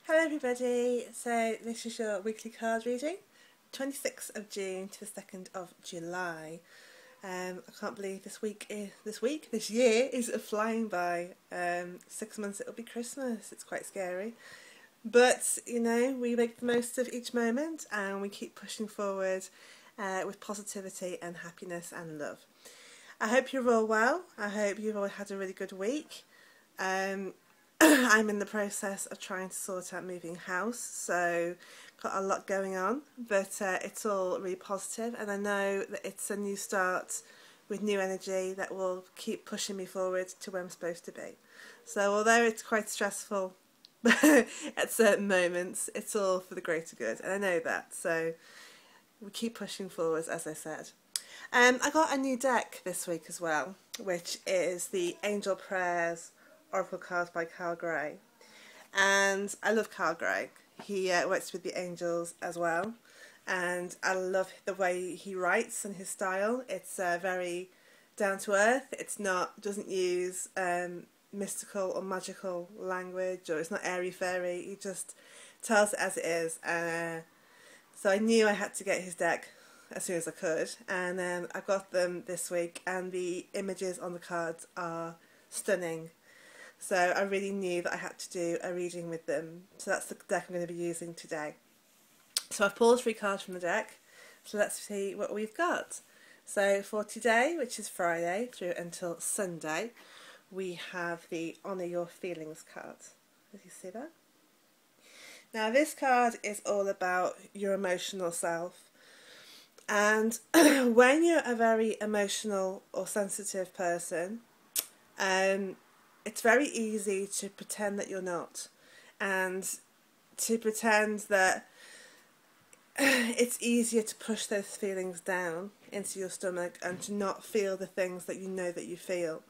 Hello everybody, so this is your weekly card reading, 26th of June to the 2nd of July. I can't believe this year is flying by. 6 months it'll be Christmas. It's quite scary. But, you know, we make the most of each moment and we keep pushing forward with positivity and happiness and love. I hope you're all well. I hope you've all had a really good week. I'm in the process of trying to sort out moving house, so got a lot going on, but it's all really positive, and I know that it's a new start with new energy that will keep pushing me forward to where I'm supposed to be. So although it's quite stressful at certain moments, it's all for the greater good, and I know that, so we keep pushing forwards, as I said. I got a new deck this week as well, which is the Angel Prayers Oracle cards by Carl Gray, and I love Carl Gray. He works with the angels as well, and I love the way he writes and his style. It's very down to earth. Doesn't use mystical or magical language, or it's not airy fairy. He just tells it as it is. So I knew I had to get his deck as soon as I could, and I got them this week, and the images on the cards are stunning. So I really knew that I had to do a reading with them. So that's the deck I'm going to be using today. So I've pulled 3 cards from the deck. So let's see what we've got. So for today, which is Friday through until Sunday, we have the Honour Your Feelings card. Did you see that? Now this card is all about your emotional self. And when you're a very emotional or sensitive person, it's very easy to pretend that you're not, and to pretend that it's easier to push those feelings down into your stomach and to not feel the things that you know that you feel.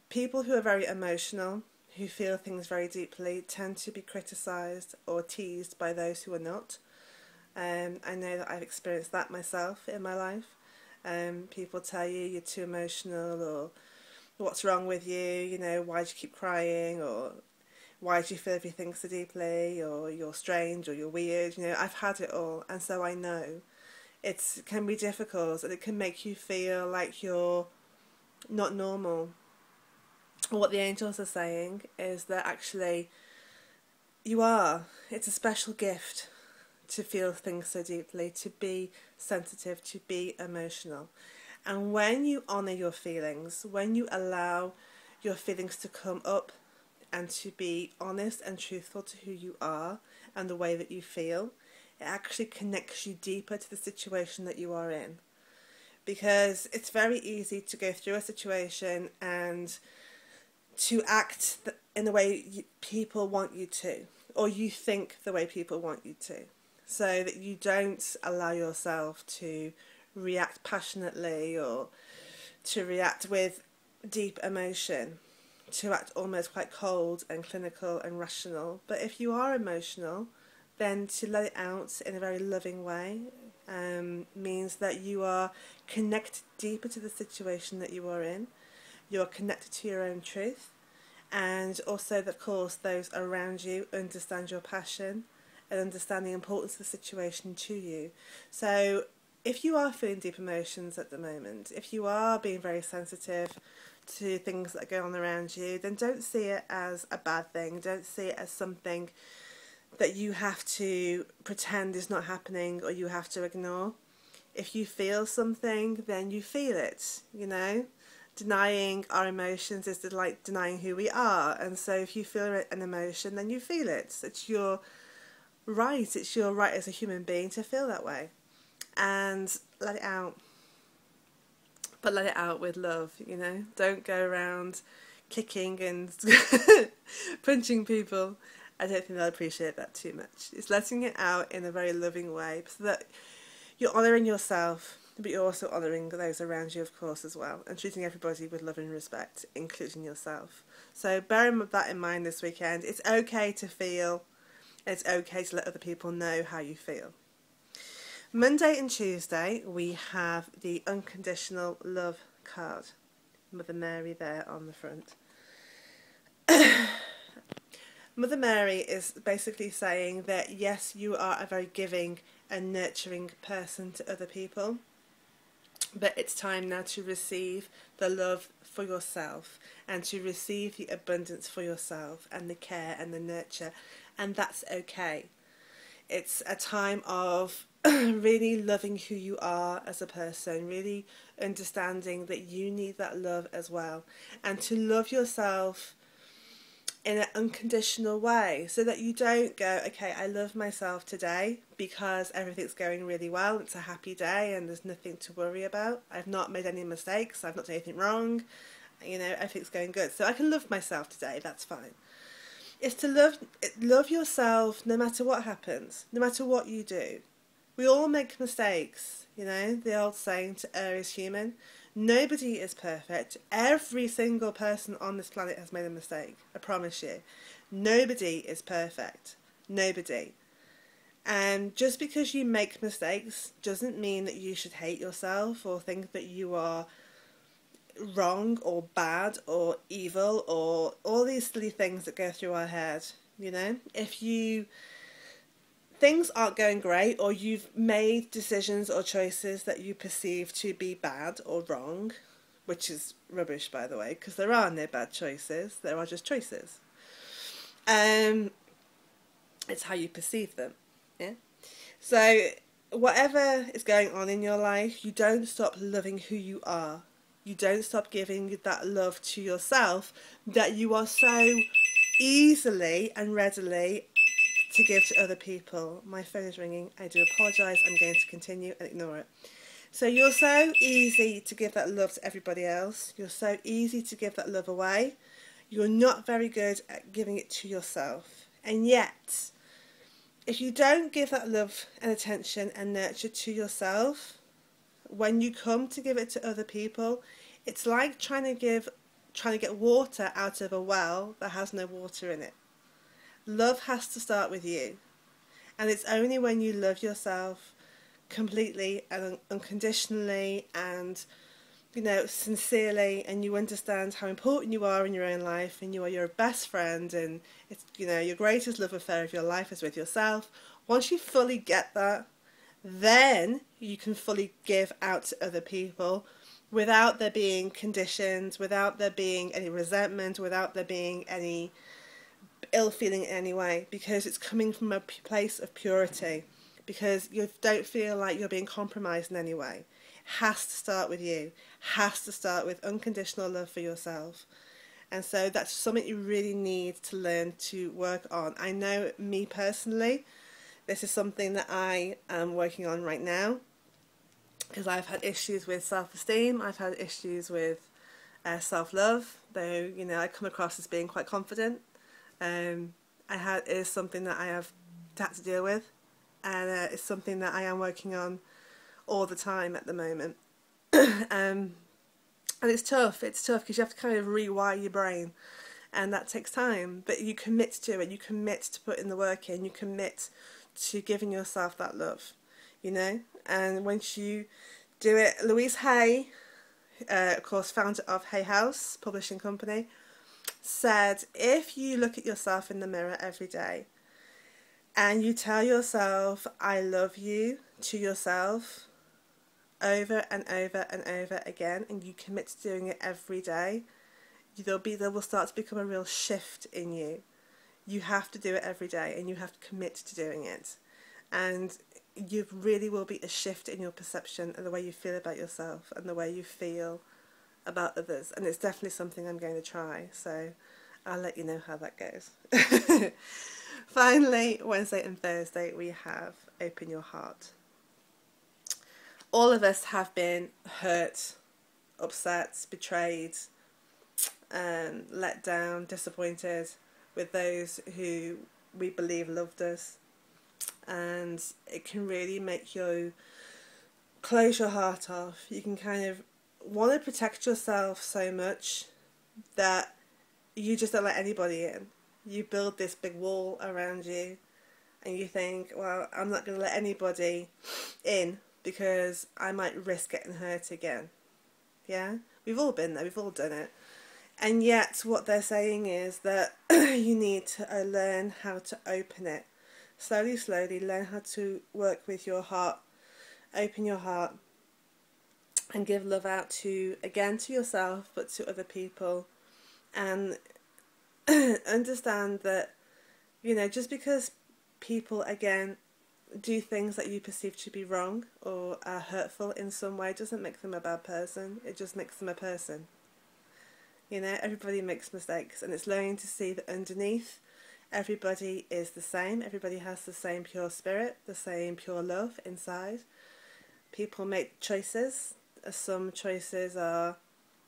People who are very emotional, who feel things very deeply, tend to be criticised or teased by those who are not. I know that I've experienced that myself in my life. People tell you you're too emotional, or what's wrong with you, you know, why do you keep crying, or why do you feel everything so deeply, or you're strange, or you're weird. You know, I've had it all, and so I know it can be difficult, and it can make you feel like you're not normal. What the angels are saying is that actually you are. It's a special gift to feel things so deeply, to be sensitive, to be emotional. And when you honour your feelings, when you allow your feelings to come up and to be honest and truthful to who you are and the way that you feel, it actually connects you deeper to the situation that you are in. Because it's very easy to go through a situation and to act in the way people want you to, or you think the way people want you to, so that you don't allow yourself to react passionately or to react with deep emotion, to act almost quite cold and clinical and rational. But if you are emotional, then to let it out in a very loving way means that you are connected deeper to the situation that you are in. You're connected to your own truth, and also, of course, those around you understand your passion and understand the importance of the situation to you. So if you are feeling deep emotions at the moment, if you are being very sensitive to things that go on around you, then don't see it as a bad thing. Don't see it as something that you have to pretend is not happening or you have to ignore. If you feel something, then you feel it, you know. Denying our emotions is like denying who we are. And so if you feel an emotion, then you feel it. It's your right. It's your right as a human being to feel that way. And let it out. But let it out with love, you know. Don't go around kicking and punching people. I don't think they'll appreciate that too much. It's letting it out in a very loving way, so that you're honouring yourself, but you're also honouring those around you, of course, as well, and treating everybody with love and respect, including yourself. So bear that in mind this weekend. It's okay to feel. It's okay to let other people know how you feel. Monday and Tuesday we have the Unconditional Love card. Mother Mary there on the front. Mother Mary is basically saying that yes, you are a very giving and nurturing person to other people, but it's time now to receive the love for yourself and to receive the abundance for yourself and the care and the nurture, and that's okay. It's a time of really loving who you are as a person, really understanding that you need that love as well, and to love yourself in an unconditional way, so that you don't go, okay, I love myself today because everything's going really well, it's a happy day and there's nothing to worry about, I've not made any mistakes, I've not done anything wrong, you know, everything's going good, so I can love myself today, that's fine. It's to love yourself no matter what happens, no matter what you do. We all make mistakes, you know, the old saying, to err is human. Nobody is perfect. Every single person on this planet has made a mistake, I promise you. Nobody is perfect. Nobody. And just because you make mistakes doesn't mean that you should hate yourself or think that you are wrong or bad or evil or all these silly things that go through our head. You know, if things aren't going great, or you've made decisions or choices that you perceive to be bad or wrong, which is rubbish, by the way, because there are no bad choices, there are just choices. It's how you perceive them. Yeah. So whatever is going on in your life, you don't stop loving who you are. You don't stop giving that love to yourself that you are so easily and readily to give to other people. My phone is ringing. I do apologise. I'm going to continue and ignore it. So you're so easy to give that love to everybody else. You're so easy to give that love away. You're not very good at giving it to yourself. And yet, if you don't give that love and attention and nurture to yourself, when you come to give it to other people, it's like trying to get water out of a well that has no water in it. Love has to start with you. And it's only when you love yourself completely and unconditionally and, you know, sincerely, and you understand how important you are in your own life and you are your best friend and it's, you know, your greatest love affair of your life is with yourself. Once you fully get that, then you can fully give out to other people without there being conditions, without there being any resentment, without there being any ill feeling in any way, because it's coming from a place of purity, because you don't feel like you're being compromised in any way. It has to start with you, has to start with unconditional love for yourself. And so that's something you really need to learn to work on. I know me personally, this is something that I am working on right now, because I've had issues with self-esteem, I've had issues with self-love, though, you know, I come across as being quite confident. It is something that I have had to deal with, and it's something that I am working on all the time at the moment. And it's tough because you have to kind of rewire your brain, and that takes time, but you commit to it, you commit to putting the work in, you commit to giving yourself that love, you know. And once you do it, Louise Hay, of course founder of Hay House Publishing Company, said if you look at yourself in the mirror every day and you tell yourself I love you to yourself over and over and over again, and you commit to doing it every day, there will start to become a real shift in you. You have to do it every day and you have to commit to doing it, and you really will be a shift in your perception and the way you feel about yourself and the way you feel about others. And it's definitely something I'm going to try, so I'll let you know how that goes. Finally, Wednesday and Thursday we have Open Your Heart. All of us have been hurt, upset, betrayed, let down, disappointed with those who we believe loved us, and it can really make you close your heart off. You can kind of want to protect yourself so much that you just don't let anybody in. You build this big wall around you and you think, well, I'm not going to let anybody in because I might risk getting hurt again. Yeah? We've all been there, we've all done it. And yet what they're saying is that you need to learn how to open it. Slowly, slowly learn how to work with your heart, open your heart, and give love out to, again, to yourself, but to other people. And understand that, you know, just because people, again, do things that you perceive to be wrong or are hurtful in some way doesn't make them a bad person. It just makes them a person. You know, everybody makes mistakes, and it's learning to see that underneath everybody is the same. Everybody has the same pure spirit, the same pure love inside. People make choices. Some choices are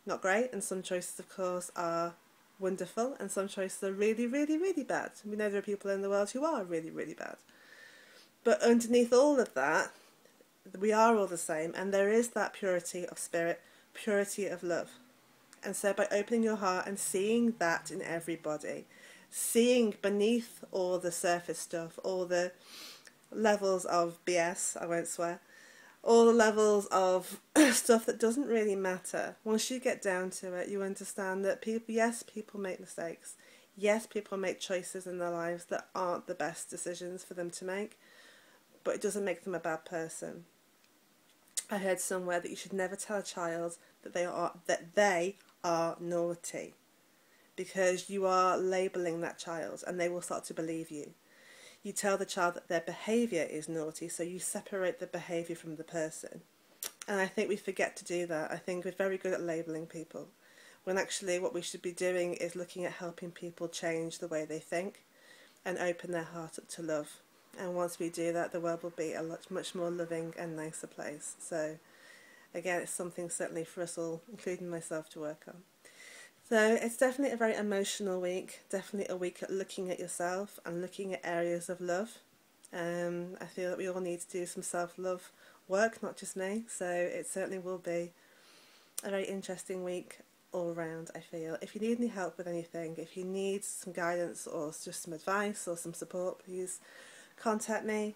not great, and some choices, of course, are wonderful, and some choices are really, really, really bad. We know there are people in the world who are really, really bad. But underneath all of that, we are all the same, and there is that purity of spirit, purity of love. And so by opening your heart and seeing that in everybody, seeing beneath all the surface stuff, all the levels of BS, I won't swear, all the levels of stuff that doesn't really matter, once you get down to it, you understand that people, yes, people make mistakes. Yes, people make choices in their lives that aren't the best decisions for them to make, but it doesn't make them a bad person. I heard somewhere that you should never tell a child that they are naughty, because you are labelling that child and they will start to believe you. You tell the child that their behaviour is naughty, so you separate the behaviour from the person. And I think we forget to do that. I think we're very good at labelling people, when actually what we should be doing is looking at helping people change the way they think and open their heart up to love. And once we do that, the world will be a much more loving and nicer place. So again, it's something certainly for us all, including myself, to work on. So it's definitely a very emotional week, definitely a week at looking at yourself and looking at areas of love. I feel that we all need to do some self-love work, not just me, so it certainly will be a very interesting week all around, I feel. If you need any help with anything, if you need some guidance or just some advice or some support, please contact me,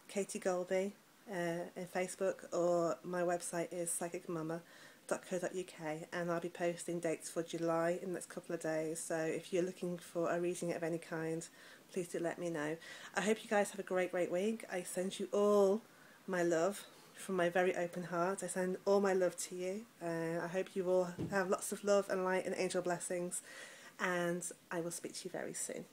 Katie Golby, in Facebook, or my website is psychicmama.co.uk, and I'll be posting dates for July in the next couple of days. So if you're looking for a reading of any kind, please do let me know. I hope you guys have a great, great week. I send you all my love from my very open heart. I send all my love to you. I hope you all have lots of love and light and angel blessings, and I will speak to you very soon.